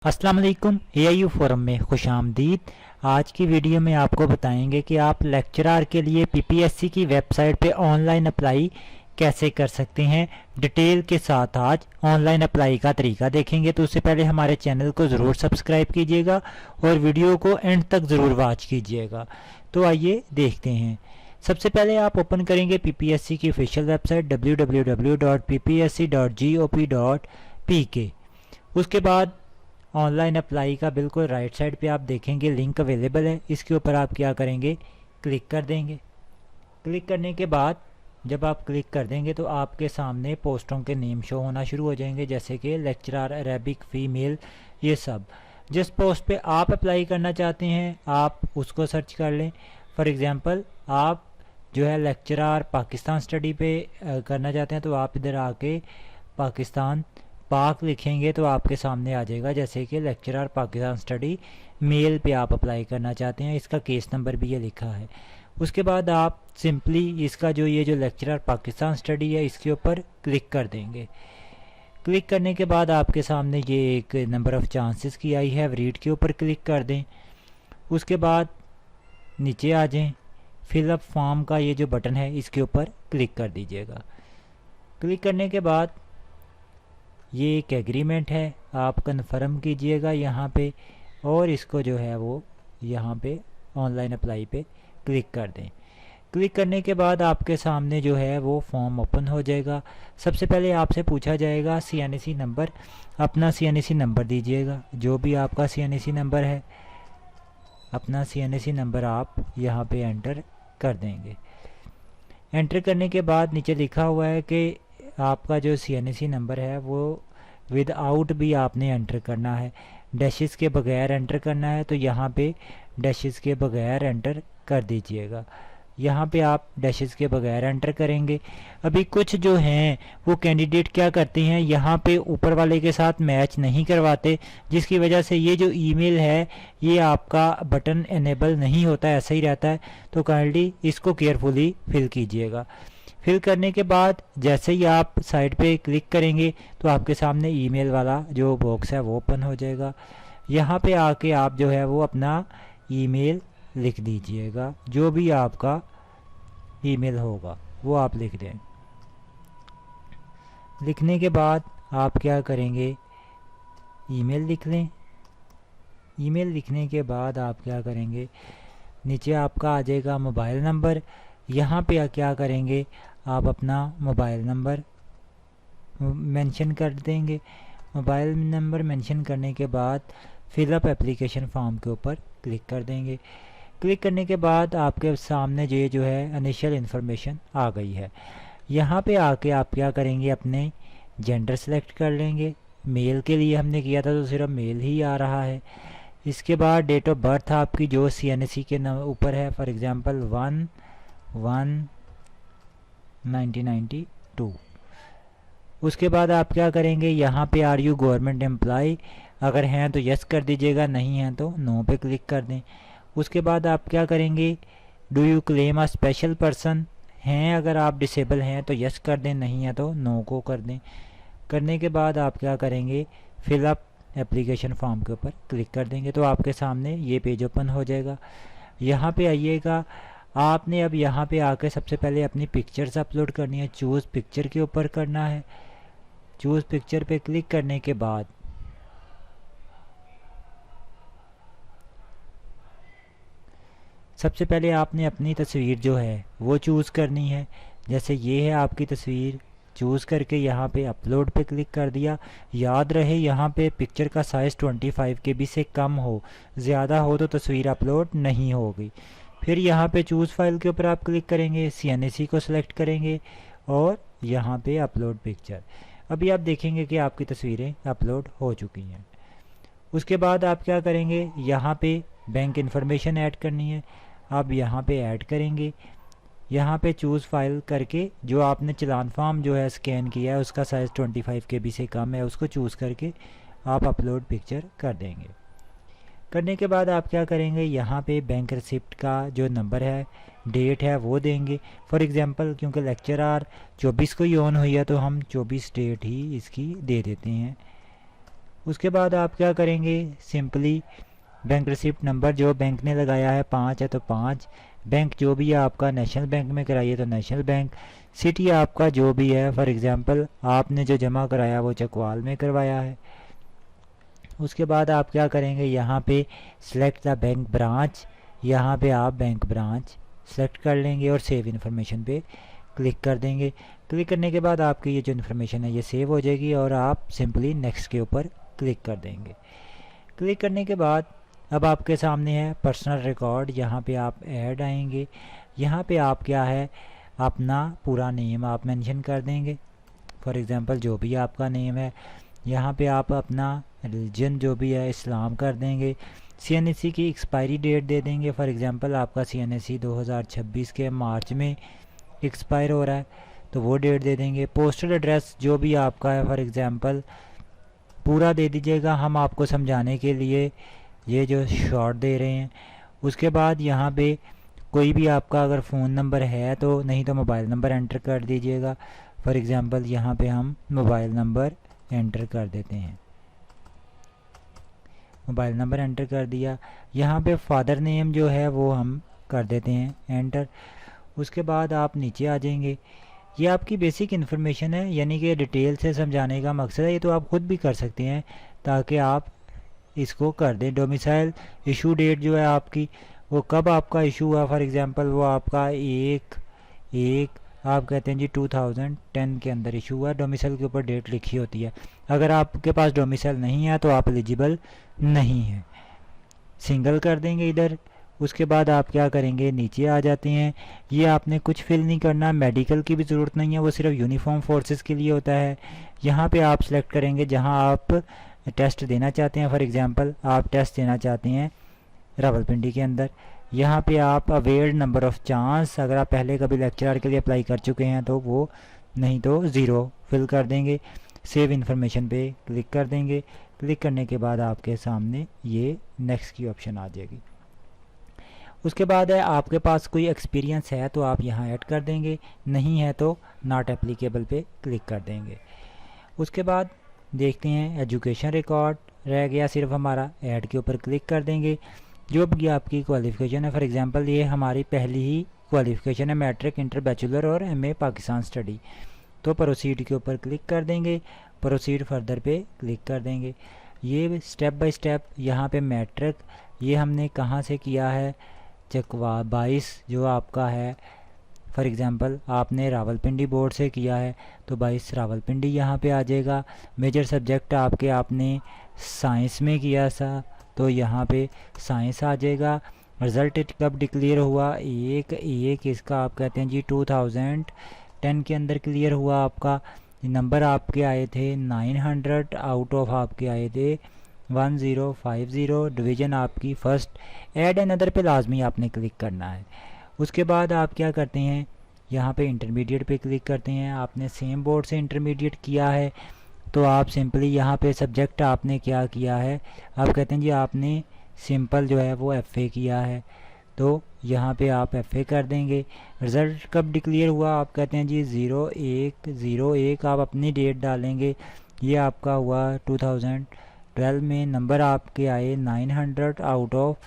अस्सलाम वालेकुम। AIU forum में खुशामदीद। आज की वीडियो में आपको बताएंगे कि आप लेक्चरार के लिए PPSC की वेबसाइट पे ऑनलाइन अप्लाई कैसे कर सकते हैं। डिटेल के साथ आज ऑनलाइन अप्लाई का तरीका देखेंगे। तो उससे पहले हमारे चैनल को ज़रूर सब्सक्राइब कीजिएगा और वीडियो को एंड तक ज़रूर वॉच कीजिएगा। तो आइए देखते हैं। सबसे पहले आप ओपन करेंगे PPSC की ऑफिशियल वेबसाइट www.ppsc.gop.pk। उसके बाद ऑनलाइन अप्लाई का बिल्कुल राइट साइड पे आप देखेंगे लिंक अवेलेबल है। इसके ऊपर आप क्या करेंगे, क्लिक कर देंगे। क्लिक करने के बाद जब आप क्लिक कर देंगे तो आपके सामने पोस्टों के नेम शो होना शुरू हो जाएंगे, जैसे कि लेक्चरर, अरेबिक, फीमेल, ये सब। जिस पोस्ट पे आप अप्लाई करना चाहते हैं आप उसको सर्च कर लें। फॉर एग्ज़ाम्पल आप जो है लेक्चरर पाकिस्तान स्टडी पे करना चाहते हैं तो आप इधर आके पाकिस्तान पाक लिखेंगे तो आपके सामने आ जाएगा, जैसे कि लेक्चरर पाकिस्तान स्टडी मेल पे आप अप्लाई करना चाहते हैं। इसका केस नंबर भी ये लिखा है। उसके बाद आप सिंपली इसका जो ये जो लेक्चरर पाकिस्तान स्टडी है इसके ऊपर क्लिक कर देंगे। क्लिक करने के बाद आपके सामने ये एक नंबर ऑफ़ चांसेस की आई है, रीड के ऊपर क्लिक कर दें। उसके बाद नीचे आ जाएं, फिलअप फॉर्म का ये जो बटन है इसके ऊपर क्लिक कर दीजिएगा। क्लिक करने के बाद ये एक एग्रीमेंट है, आप कन्फर्म कीजिएगा यहाँ पे और इसको जो है वो यहाँ पे ऑनलाइन अप्लाई पे क्लिक कर दें। क्लिक करने के बाद आपके सामने जो है वो फॉर्म ओपन हो जाएगा। सबसे पहले आपसे पूछा जाएगा CNC नंबर, अपना CNC नंबर दीजिएगा। जो भी आपका CNC नंबर है अपना CNC नंबर आप यहाँ पे एंटर कर देंगे। एंटर करने के बाद नीचे लिखा हुआ है कि आपका जो CNC नंबर है वो विदाउट भी आपने एंटर करना है, डैशेस के बगैर एंटर करना है। तो यहाँ पे डैशेस के बगैर एंटर कर दीजिएगा। यहाँ पे आप डैशेस के बगैर एंटर करेंगे। अभी कुछ जो हैं वो कैंडिडेट क्या करते हैं, यहाँ पे ऊपर वाले के साथ मैच नहीं करवाते, जिसकी वजह से ये जो ईमेल है ये आपका बटन इनेबल नहीं होता, ऐसा ही रहता है। तो काइंडली इसको केयरफुली फिल कीजिएगा। फिल करने के बाद जैसे ही आप साइड पे क्लिक करेंगे तो आपके सामने ईमेल वाला जो बॉक्स है वो ओपन हो जाएगा। यहाँ पे आके आप जो है वो अपना ईमेल लिख दीजिएगा, जो भी आपका ईमेल होगा वो आप लिख दें। लिखने के बाद आप क्या करेंगे, ईमेल लिख लें। ईमेल लिखने के बाद आप क्या करेंगे, नीचे आपका आ जाएगा मोबाइल नंबर। यहाँ पे क्या करेंगे, आप अपना मोबाइल नंबर मेंशन कर देंगे। मोबाइल नंबर मेंशन करने के बाद फिलअप एप्लीकेशन फॉर्म के ऊपर क्लिक कर देंगे। क्लिक करने के बाद आपके सामने जो है इनिशियल इन्फॉर्मेशन आ गई है। यहाँ पे आके आप क्या करेंगे, अपने जेंडर सेलेक्ट कर लेंगे। मेल के लिए हमने किया था तो सिर्फ मेल ही आ रहा है। इसके बाद डेट ऑफ बर्थ आपकी जो CNC के ऊपर है, फॉर एग्ज़ाम्पल 1/1/1992। उसके बाद आप क्या करेंगे, यहाँ पे आर यू गवर्नमेंट एम्प्लॉय, अगर हैं तो यस कर दीजिएगा, नहीं हैं तो नो पे क्लिक कर दें। उसके बाद आप क्या करेंगे, do you claim a special person, हैं अगर आप डिसेबल हैं तो यस कर दें, नहीं है तो नो को कर दें। करने के बाद आप क्या करेंगे, फिलअप एप्लीकेशन फॉर्म के ऊपर क्लिक कर देंगे तो आपके सामने ये पेज ओपन हो जाएगा। यहाँ पे आइएगा, आपने अब यहाँ पे आकर सबसे पहले अपनी पिक्चर्स अपलोड करनी है। चूज़ पिक्चर के ऊपर करना है। चूज़ पिक्चर पे क्लिक करने के बाद सबसे पहले आपने अपनी तस्वीर जो है वो चूज़ करनी है। जैसे ये है आपकी तस्वीर, चूज़ करके यहाँ पे अपलोड पे क्लिक कर दिया। याद रहे यहाँ पे पिक्चर का साइज़ 25 KB से कम हो, ज़्यादा हो तो तस्वीर अपलोड नहीं होगी। फिर यहाँ पे चूज़ फाइल के ऊपर आप क्लिक करेंगे, CNC को सिलेक्ट करेंगे और यहाँ पे अपलोड पिक्चर। अभी आप देखेंगे कि आपकी तस्वीरें अपलोड हो चुकी हैं। उसके बाद आप क्या करेंगे, यहाँ पे बैंक इन्फॉर्मेशन ऐड करनी है, आप यहाँ पे ऐड करेंगे। यहाँ पे चूज़ फाइल करके जो आपने चालान फॉर्म जो है स्कैन किया है उसका साइज़ 25 KB से कम है, उसको चूज़ करके आप अपलोड पिक्चर कर देंगे। करने के बाद आप क्या करेंगे, यहाँ पे बैंक रिसिप्ट का जो नंबर है, डेट है वो देंगे। फॉर एग्ज़ाम्पल क्योंकि लेक्चरर 24 को ही ऑन हुई है तो हम 24 डेट ही इसकी दे देते हैं। उसके बाद आप क्या करेंगे, सिंपली बैंक रिसिप्ट नंबर जो बैंक ने लगाया है 5 है तो 5, बैंक जो भी है आपका नेशनल बैंक में कराइए तो नेशनल बैंक, सिटी आपका जो भी है, फॉर एग्जांपल आपने जो जमा कराया वो चकवाल में करवाया है। उसके बाद आप क्या करेंगे, यहाँ पे सिलेक्ट द बैंक ब्रांच, यहाँ पे आप बैंक ब्रांच सेलेक्ट कर लेंगे और सेव इन्फॉर्मेशन पे क्लिक कर देंगे। क्लिक करने के बाद आपकी ये जो इन्फॉर्मेशन है ये सेव हो जाएगी और आप सिंपली नेक्स्ट के ऊपर क्लिक कर देंगे। क्लिक करने के बाद अब आपके सामने है पर्सनल रिकॉर्ड, यहाँ पे आप ऐड आएंगे। यहाँ पे आप क्या है, अपना पूरा नेम आप मेंशन कर देंगे, फॉर एग्जांपल जो भी आपका नेम है। यहाँ पे आप अपना रिलीजन जो भी है इस्लाम कर देंगे। CNSE की एक्सपायरी डेट दे देंगे, फॉर एग्जांपल आपका CNSE 2026 के मार्च में एक्सपायर हो रहा है तो वो डेट दे देंगे। पोस्टल एड्रेस जो भी आपका है फॉर एग्जांपल पूरा दे दीजिएगा, हम आपको समझाने के लिए ये जो शॉर्ट दे रहे हैं। उसके बाद यहाँ पे कोई भी आपका अगर फ़ोन नंबर है तो, नहीं तो मोबाइल नंबर एंटर कर दीजिएगा। फॉर एग्जांपल यहाँ पे हम मोबाइल नंबर एंटर कर देते हैं, मोबाइल नंबर एंटर कर दिया। यहाँ पे फादर नेम जो है वो हम कर देते हैं एंटर। उसके बाद आप नीचे आ जाएंगे। ये आपकी बेसिक इन्फॉर्मेशन है, यानी कि डिटेल से समझाने का मकसद है, ये तो आप खुद भी कर सकते हैं ताकि आप इसको कर दें। डोमिसाइल इशू डेट जो है आपकी वो कब आपका इशू हुआ, फॉर एग्जांपल वो आपका एक आप कहते हैं जी 2010 के अंदर इशू हुआ। डोमिसाइल के ऊपर डेट लिखी होती है। अगर आपके पास डोमिसाइल नहीं है तो आप एलिजिबल नहीं है, सिंगल कर देंगे इधर। उसके बाद आप क्या करेंगे, नीचे आ जाते हैं। ये आपने कुछ फिल नहीं करना, मेडिकल की भी ज़रूरत नहीं है, वो सिर्फ यूनिफॉर्म फोर्सेस के लिए होता है। यहाँ पे आप सेलेक्ट करेंगे जहाँ आप टेस्ट देना चाहते हैं, फॉर एग्जांपल आप टेस्ट देना चाहते हैं रावलपिंडी के अंदर। यहाँ पे आप अवेयर्ड नंबर ऑफ़ चांस, अगर आप पहले कभी लेक्चरर के लिए अप्लाई कर चुके हैं तो वो, नहीं तो 0 फिल कर देंगे। सेव इन्फॉर्मेशन पे क्लिक कर देंगे। क्लिक करने के बाद आपके सामने ये नेक्स्ट की ऑप्शन आ जाएगी। उसके बाद है आपके पास कोई एक्सपीरियंस है तो आप यहाँ ऐड कर देंगे, नहीं है तो नॉट एप्लीकेबल पे क्लिक कर देंगे। उसके बाद देखते हैं एजुकेशन रिकॉर्ड रह गया सिर्फ हमारा, ऐड के ऊपर क्लिक कर देंगे। जो भी आपकी क्वालिफ़िकेशन है, फॉर एग्जांपल ये हमारी पहली ही क्वालिफ़िकेशन है, मैट्रिक, इंटर, बैचलर और MA पाकिस्तान स्टडी, तो प्रोसीड के ऊपर क्लिक कर देंगे। प्रोसीड फर्दर पे क्लिक कर देंगे। ये स्टेप बाय स्टेप यहाँ पे मैट्रिक ये हमने कहाँ से किया है, चकवा 22 जो आपका है, फॉर एग्जांपल आपने रावलपिंडी बोर्ड से किया है तो 22 रावलपिंडी यहाँ पे आ जाएगा। मेजर सब्जेक्ट आपने साइंस में किया था तो यहाँ पे साइंस आ जाएगा। रिज़ल्ट कब डिक्लेयर हुआ, एक इसका आप कहते हैं जी 2010 के अंदर क्लियर हुआ आपका। नंबर आपके आए थे 900 आउट ऑफ आपके आए थे 1050। डिवीज़न आपकी फर्स्ट। ऐड अनदर पे लाजमी आपने क्लिक करना है। उसके बाद आप क्या करते हैं, यहाँ पे इंटरमीडिएट पे क्लिक करते हैं। आपने सेम बोर्ड से इंटरमीडिएट किया है तो आप सिंपली यहाँ पे सब्जेक्ट आपने क्या किया है, आप कहते हैं जी आपने सिंपल जो है वो FA किया है तो यहाँ पे आप FA कर देंगे। रिज़ल्ट कब डिक्लेयर हुआ, आप कहते हैं जी 01/01 आप अपनी डेट डालेंगे। ये आपका हुआ 2012 में। नंबर आपके आए 900 आउट ऑफ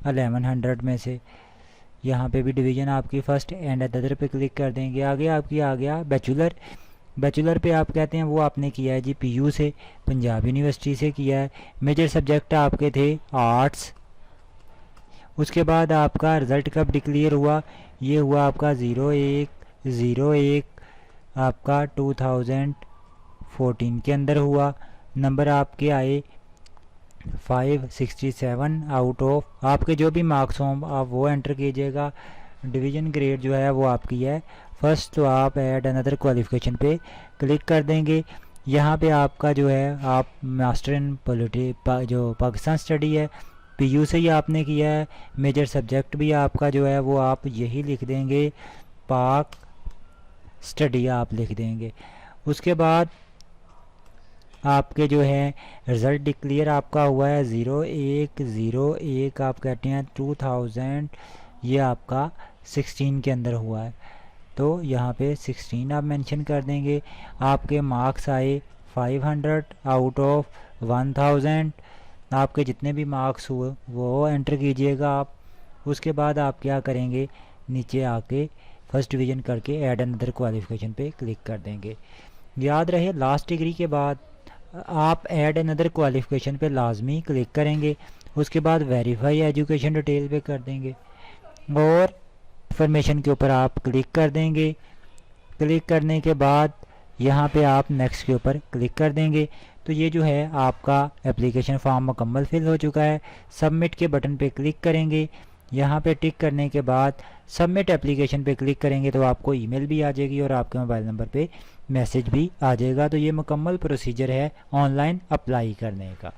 1100 में से। यहाँ पे भी डिवीज़न आपकी फर्स्ट एंड अदर पे क्लिक कर देंगे। आगे आपकी आ गया बैचलर। बैचलर पे आप कहते हैं वो आपने किया है जी PU से, पंजाब यूनिवर्सिटी से किया है। मेजर सब्जेक्ट आपके थे आर्ट्स। उसके बाद आपका रिज़ल्ट कब डिक्लेयर हुआ, ये हुआ आपका 01/01 आपका 2014 के अंदर हुआ। नंबर आपके आए 567 आउट ऑफ, आपके जो भी मार्क्स हों आप वो एंटर कीजिएगा। डिवीज़न ग्रेड जो है वो आपकी है फर्स्ट, तो आप ऐड अनदर क्वालिफ़िकेशन पे क्लिक कर देंगे। यहाँ पे आपका जो है आप मास्टर इन जो पाकिस्तान स्टडी है PU से ही आपने किया है। मेजर सब्जेक्ट भी आपका जो है वो आप यही लिख देंगे, पाक स्टडी आप लिख देंगे। उसके बाद आपके जो है रिज़ल्ट डिक्लेयर आपका हुआ है 01/01 आप कहते हैं 2000, ये आपका 16 के अंदर हुआ है तो यहाँ पे 16 आप मेंशन कर देंगे। आपके मार्क्स आए 500 आउट ऑफ 1000, आपके जितने भी मार्क्स हुए वो एंटर कीजिएगा आप। उसके बाद आप क्या करेंगे, नीचे आके फर्स्ट डिवीज़न करके ऐड अनदर क्वालिफ़िकेशन पे क्लिक कर देंगे। याद रहे लास्ट डिग्री के बाद आप ऐड अनदर क्वालिफ़िकेशन पे लाजमी क्लिक करेंगे। उसके बाद वेरीफाई एजुकेशन डिटेल पे कर देंगे और इंफॉर्मेशन के ऊपर आप क्लिक कर देंगे। क्लिक करने के बाद यहाँ पे आप नेक्स्ट के ऊपर क्लिक कर देंगे। तो ये जो है आपका एप्लीकेशन फॉर्म मुकम्मल फिल हो चुका है। सबमिट के बटन पे क्लिक करेंगे। यहाँ पे टिक करने के बाद सबमिट एप्लीकेशन पे क्लिक करेंगे तो आपको ईमेल भी आ जाएगी और आपके मोबाइल नंबर पे मैसेज भी आ जाएगा। तो ये मुकम्मल प्रोसीजर है ऑनलाइन अप्लाई करने का।